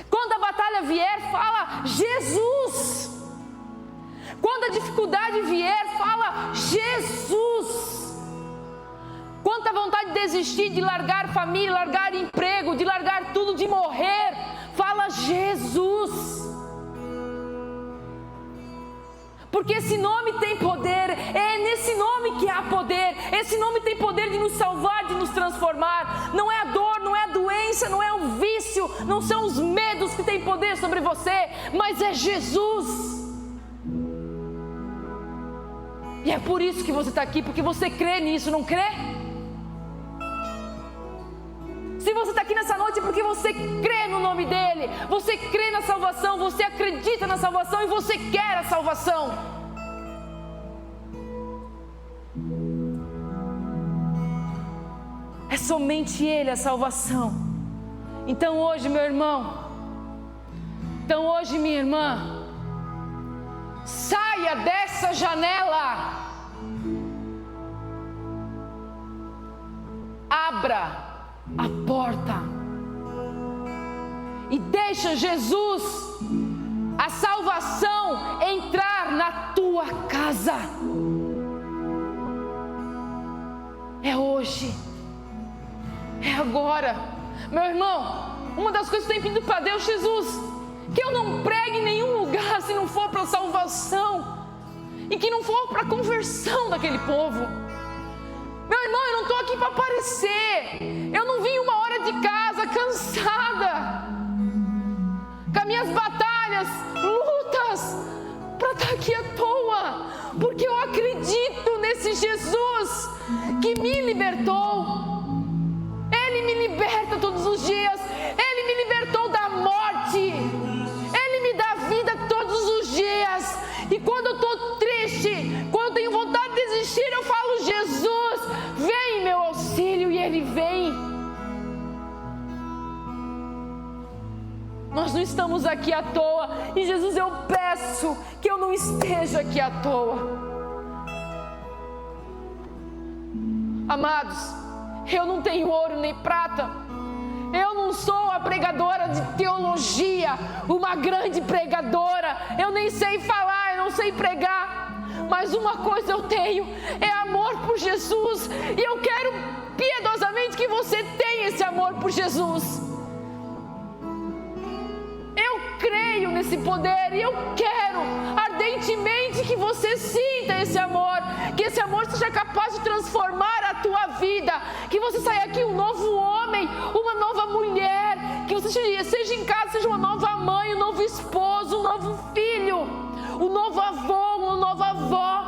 Quando a batalha vier, fala Jesus. Quando a dificuldade vier, fala Jesus. Quando a vontade de desistir, de largar família, largar emprego, de largar tudo, de morrer, fala Jesus. Porque esse nome tem poder, é nesse nome que há poder. Esse nome tem poder de nos salvar, de nos transformar. Não é a dor, não é a doença, não é o vício, não são os medos que têm poder sobre você, mas é Jesus. E é por isso que você está aqui, porque você crê nisso, não crê? Se você está aqui nessa noite é porque você crê no nome dEle, você crê na salvação, você acredita na salvação e você quer a salvação. É somente Ele a salvação. Então hoje, meu irmão, então hoje, minha irmã, Saia dessa janela. Abra a porta e deixa Jesus, a salvação, entrar na tua casa. É hoje, é agora. Meu irmão, uma das coisas que eu tenho pedido para Deus, Jesus, que eu não pregue em nenhum lugar se não for para salvação e que não for para conversão daquele povo. Meu irmão, eu não estou aqui para aparecer. Eu não vim uma hora de casa cansada, com as minhas batalhas, lutas, para estar aqui à toa, porque eu acredito nesse Jesus que me libertou. Ele me liberta todos os dias. Ele me libertou da morte. Ele me dá vida todos os dias. E quando eu estou triste, quando eu tenho vontade de desistir, eu falo: Jesus, vem em meu auxílio. E Ele vem. Nós não estamos aqui à toa. E Jesus, eu peço que eu não esteja aqui à toa. Amados, eu não tenho ouro nem prata. Eu não sou a pregadora de teologia, uma grande pregadora. Eu nem sei falar, eu não sei pregar. Mas uma coisa eu tenho, é amor por Jesus. E eu quero piedosamente que você tenha esse amor por Jesus. Eu creio nesse poder e eu quero ardentemente que você sinta esse amor, que esse amor seja capaz de transformar a tua vida, que você saia aqui um novo homem, uma nova mulher, que você seja em casa, seja uma nova mãe, um novo esposo, um novo filho, um novo avô, uma nova avó,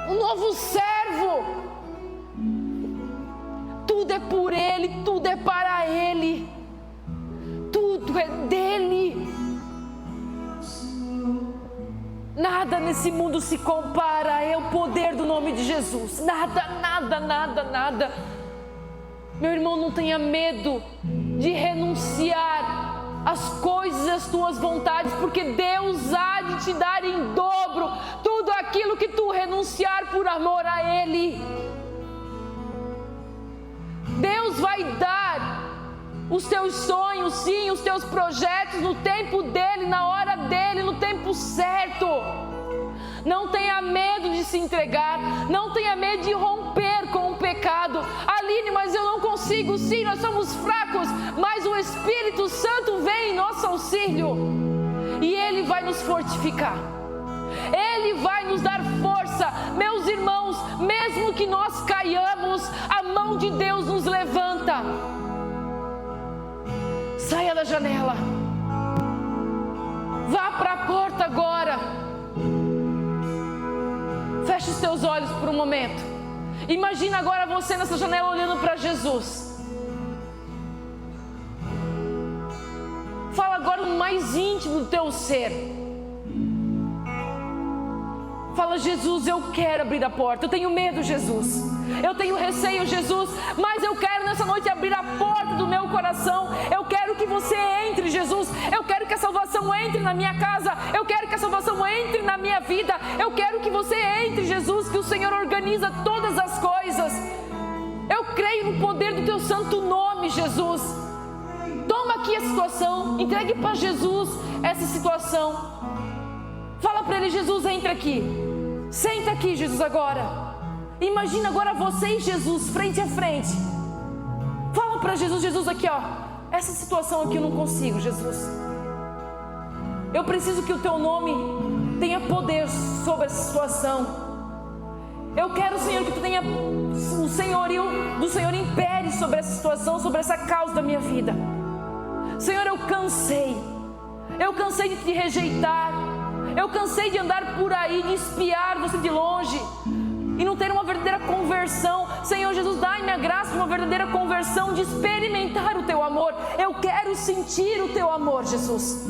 um novo servo. Tudo é por Ele, tudo é para Ele. Tudo é dele. Nada nesse mundo se compara ao poder do nome de Jesus. Nada, nada, nada, nada. Meu irmão, não tenha medo de renunciar às coisas, às tuas vontades, porque Deus há de te dar em dobro tudo aquilo que tu renunciar por amor a Ele. Deus vai dar os teus sonhos, sim, os teus projetos no tempo dEle, na hora dEle, no tempo certo. Não tenha medo de se entregar, não tenha medo de romper com o pecado. Aline, mas eu não consigo. Sim, nós somos fracos, mas o Espírito Santo vem em nosso auxílio e Ele vai nos fortificar. Ele vai nos dar força. Meus irmãos, mesmo que nós caiamos, a mão de Deus nos levanta. Saia da janela. Vá para a porta agora. Feche os teus olhos por um momento. Imagina agora você nessa janela olhando para Jesus. Fala agora no mais íntimo do teu ser. Fala: Jesus, eu quero abrir a porta. Eu tenho medo, Jesus. Eu tenho receio, Jesus. Mas eu quero nessa noite abrir a porta do meu coração. Eu quero que você entre, Jesus. Eu quero que a salvação entre na minha casa. Eu quero que a salvação entre na minha vida. Eu quero que você entre, Jesus. Que o Senhor organiza todas as coisas. Eu creio no poder do teu santo nome, Jesus. Toma aqui a situação. Entregue para Jesus essa situação. Fala para Ele: Jesus, entra aqui. Senta aqui, Jesus, agora. Imagina agora você e Jesus frente a frente. Fala para Jesus: Jesus, aqui ó, essa situação aqui eu não consigo, Jesus. Eu preciso que o teu nome tenha poder sobre essa situação. Eu quero, Senhor, que tu tenha o senhorio do Senhor impere sobre essa situação, sobre essa causa da minha vida. Senhor, eu cansei de te rejeitar. Eu cansei de andar por aí, de espiar você de longe e não ter uma verdadeira conversão. Senhor Jesus, dai-me a graça de uma verdadeira conversão, de experimentar o teu amor. Eu quero sentir o teu amor, Jesus.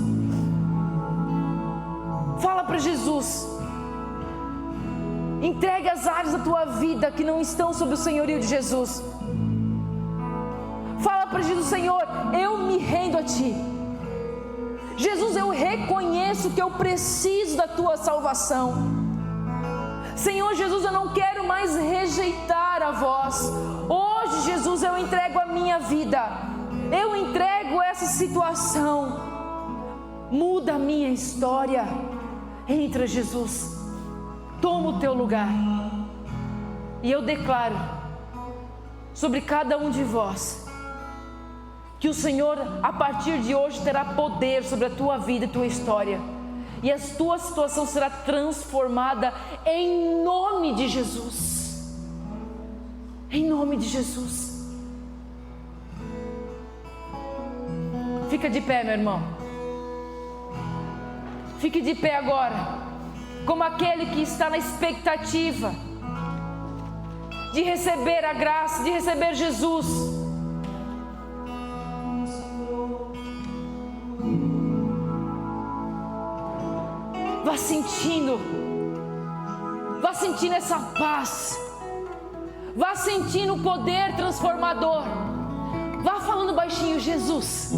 Fala para Jesus. Entregue as áreas da tua vida que não estão sob o senhorio de Jesus. Fala para Jesus: Senhor, eu me rendo a ti. Jesus, eu reconheço que eu preciso da tua salvação. Senhor Jesus, eu não quero mais rejeitar a vós. Hoje, Jesus, eu entrego a minha vida, eu entrego essa situação. Muda a minha história. Entra, Jesus, toma o teu lugar. E eu declaro sobre cada um de vós que o Senhor, a partir de hoje, terá poder sobre a tua vida e tua história, e a tua situação será transformada em nome de Jesus. Em nome de Jesus. Fica de pé, meu irmão. Fique de pé agora, como aquele que está na expectativa de receber a graça, de receber Jesus. Vá sentindo essa paz, vá sentindo o poder transformador. Vá falando baixinho: Jesus,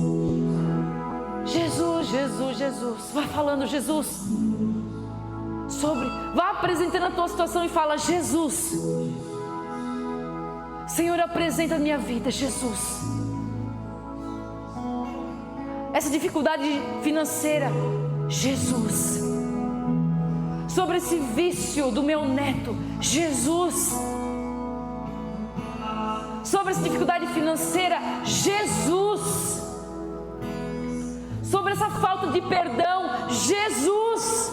Jesus, Jesus, Jesus. Vá falando: Jesus. Vá apresentando a tua situação e fala: Jesus. Senhor, apresenta a minha vida, Jesus. Essa dificuldade financeira, Jesus. Sobre esse vício do meu neto, Jesus. Sobre essa dificuldade financeira, Jesus. Sobre essa falta de perdão, Jesus.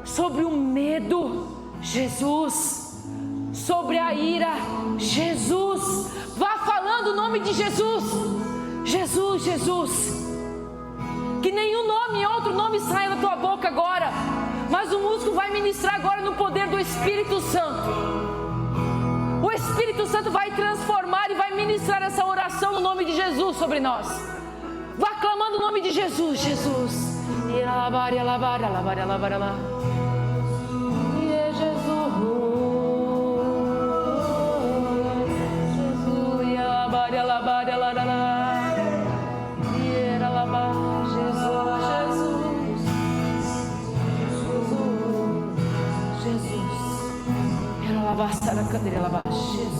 Sobre o medo, Jesus. Sobre a ira, Jesus. Vá falando o nome de Jesus. Jesus, Jesus. Que nenhum nome, outro nome saia da tua boca agora, mas o músico vai ministrar agora no poder do Espírito Santo. O Espírito Santo vai transformar e vai ministrar essa oração no nome de Jesus sobre nós. Vá clamando o nome de Jesus, Jesus. E alabar, alabar, alabar, alabar, alabar. E é Jesus. Jesus, e alabar, alabar, alabar, alabar. E era alabar, Jesus, Jesus. Jesus. Era alabar, sara, cadeira, alabar, Jesus.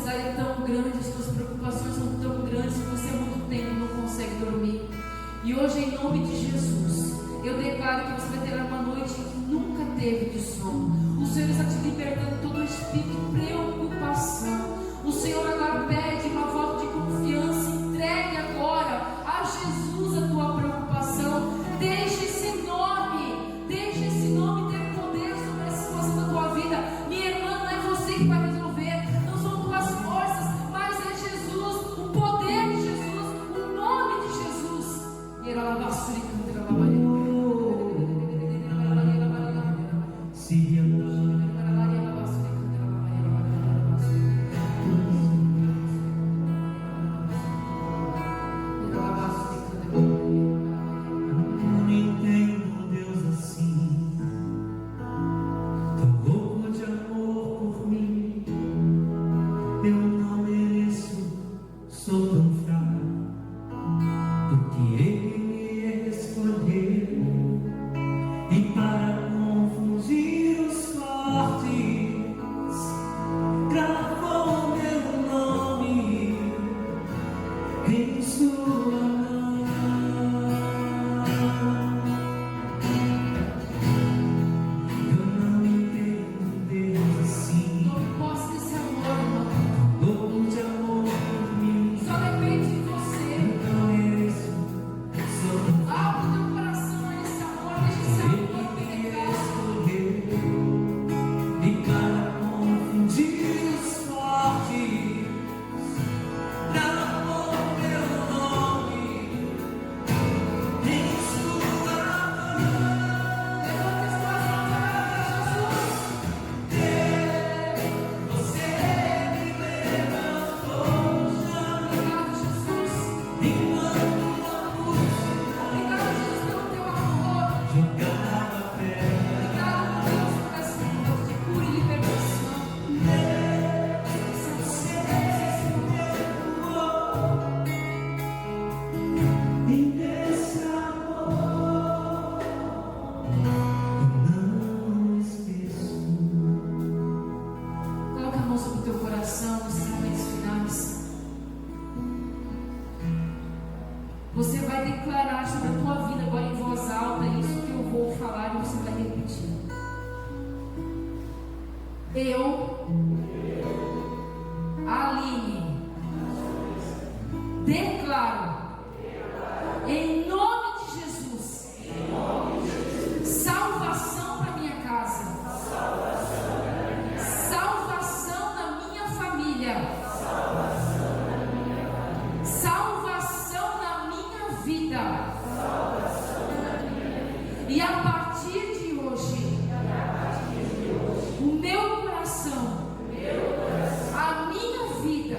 ansiedade é tão grande, as tuas preocupações são tão grandes que você há muito tempo não consegue dormir. E hoje, em nome de Jesus, eu declaro que você vai ter uma noite que nunca teve de sono. O Senhor está te libertando de todo o espírito de preocupação. O Senhor agora pede uma voto de confiança. Entregue agora a Jesus a tua preocupação. Deixe esse nome ter poder sobre essa situação da tua vida. Minha irmã, não é você que vai resolver, não são tuas forças, mas é Jesus, o poder de Jesus, o nome de Jesus. Não entendo Deus assim, tão louco de amor por mim. Eu não mereço, sou tão fraco, porque Ele me escolheu. E para confundir os fortes, gravou meu nome em sua mão. Eu não entendo Deus assim, Tome posse desse amor, irmão. louco de amor por mim. Só depende de você. Eu não mereço, sou tão Abra o teu coração a esse amor, deixa esse amor penetrar. e para confundir os fortes, gravou meu nome em sua mão. Levanta as tuas mãos agora, Jesus. Você me levantou, Obrigado, Jesus. enquanto a Obrigado, Jesus, pelo teu amor. jogava pedra. Obrigado, Deus, por esse momento de cura e libertação. E desse amor eu não esqueço. Coloca a mão sobre o teu coração nesses momentos finais. Você vai declarar sobre a tua vida agora em voz alta isso que eu vou falar e você vai repetir. Eu, Aline, declaro em nome de Jesus salvação para minha casa, salvação na minha família, salvação na minha vida. E a partir de hoje, o meu coração, a minha vida,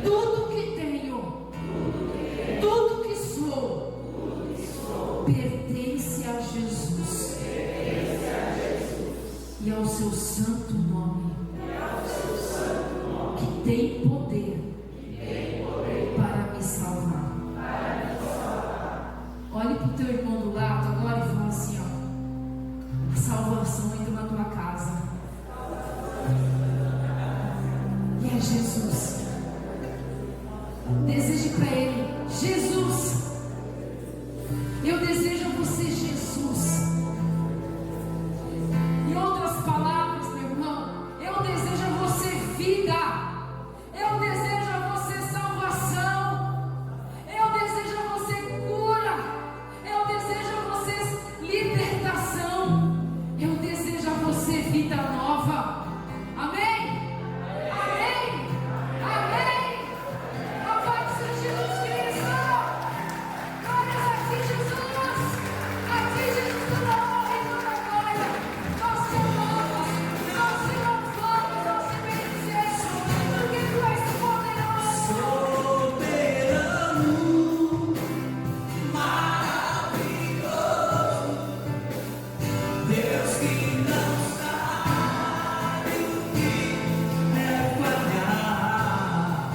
tudo que tenho, tudo que sou, pertence a Jesus e ao seu santo nome, que tem poder para me salvar. Olhe para o teu irmão do lado agora e fala assim: ó, a salvação entra na tua casa. E é Jesus. Deseje para Ele: Jesus, eu desejo a você, Jesus. Em outras palavras, meu irmão, eu desejo a você vida. Eu desejo a você salvação. Eu desejo a você cura. Eu desejo a você libertação. Eu desejo a você vida nova. Amém? Amém? Amém? A paz de Jesus Cristo. Glórias a ti, Jesus. A ti, Jesus, toda honra e toda glória. Nós te amamos, nós te louvamos, nós te bendizemos, porque tu és poderoso. Soberano, maravilhoso, Deus que não sabe o que é falhar.